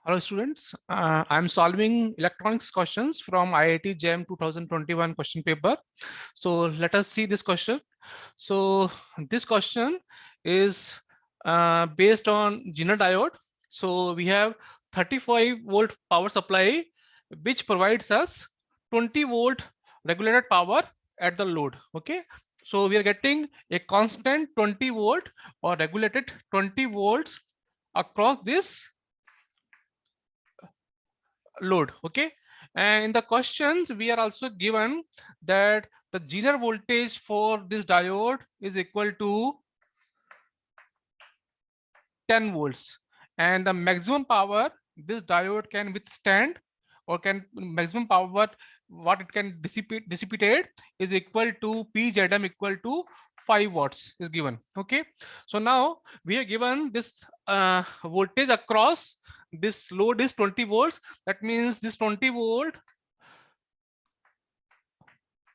Hello students, I'm solving electronics questions from IIT JAM 2021 question paper. So let us see this question. So this question is based on Zener diode. So we have 35 volt power supply which provides us 20 volt regulated power at the load. Okay, so we are getting a constant 20 volt or regulated 20 volts across this load. Okay, and in the questions we are also given that the Zener voltage for this diode is equal to 10 volts, and the maximum power this diode can withstand or can maximum power what it can dissipate is equal to PZM equal to 5 watts is given. Okay, so now we are given this voltage across this load is 20 volts. That means this 20 volt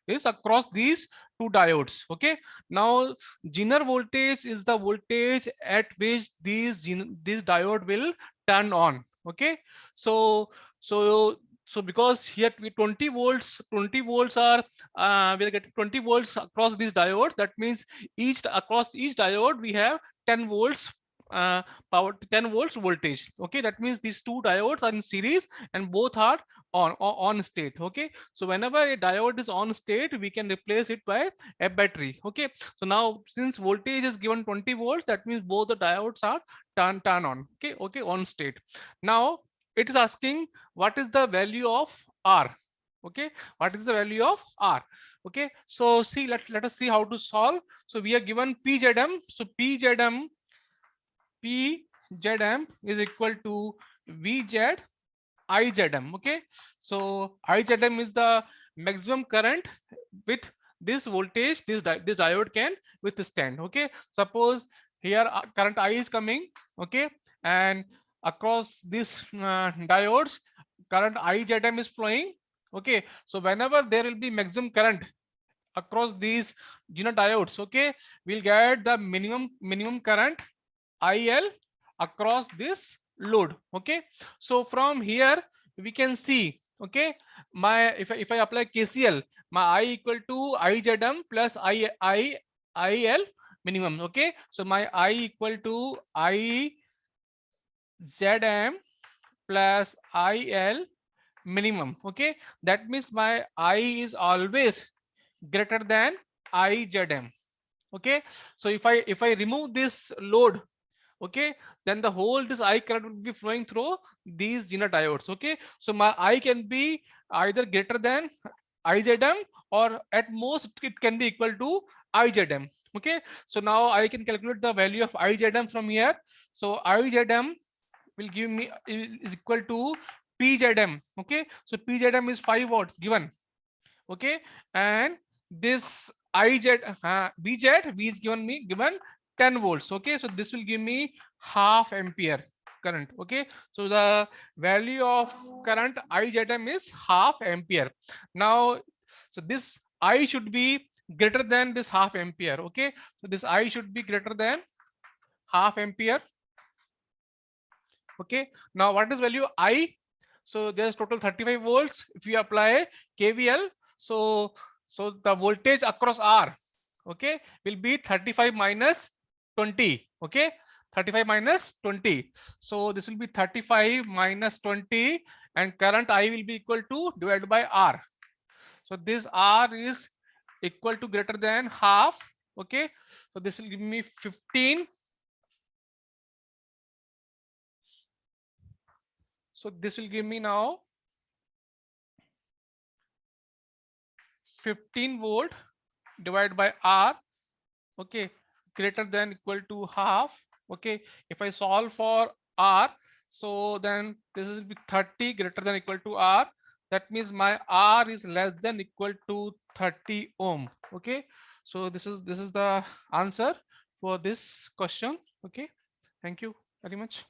is across these two diodes. Okay, now Zener voltage is the voltage at which this diode will turn on. Okay, so because here 20 volts are we are getting 20 volts across these diodes. That means across each diode we have 10 volts power, 10 volts voltage. Okay, that means these two diodes are in series and both are on state. Okay, so whenever a diode is on state we can replace it by a battery. Okay, so now since voltage is given 20 volts, that means both the diodes are turn on. Okay, on state. Now it is asking what is the value of R. Okay, what is the value of R? Okay, so see, let us see how to solve. So we are given PZM. So PZM is equal to VZ IZM. Okay, so IZM is the maximum current with this voltage this diode can withstand. Okay, suppose here current I is coming. Okay, and across this diodes current IZM is flowing. Okay, so whenever there will be maximum current across these Zener diodes, okay, we'll get the minimum current IL across this load. Okay, so from here we can see, okay, my if I apply KCL, my I equal to IZM plus IL minimum. Okay, so my I equal to IZM plus IL minimum. Okay, that means my I is always greater than IZM. Okay, so if I remove this load, okay, then the whole this I current will be flowing through these Zener diodes. Okay, so my I can be either greater than IZM or at most it can be equal to IZM. Okay, so now I can calculate the value of IZM from here. So IZM will give me is equal to PZM. Okay, so PZM is 5 watts given. Okay, and this VZ V is given 10 volts. Okay, so this will give me half ampere current. Okay, so the value of current IZM is half ampere. Now so this I should be greater than this half ampere. Okay, so this I should be greater than half ampere. Okay, now what is value I? So there's total 35 volts. If you apply KVL, so the voltage across R, okay, will be 35 minus 20. Okay, 35 minus 20. So this will be 35 minus 20, and current I will be equal to divided by R. So this R is equal to greater than half. Okay, so this will give me 15. So this will give me now 15 volt divided by R. Okay, greater than equal to half. Okay, if I solve for R, so then this will be 30 greater than equal to R. That means my R is less than equal to 30 ohm. Okay, so this is the answer for this question. Okay, thank you very much.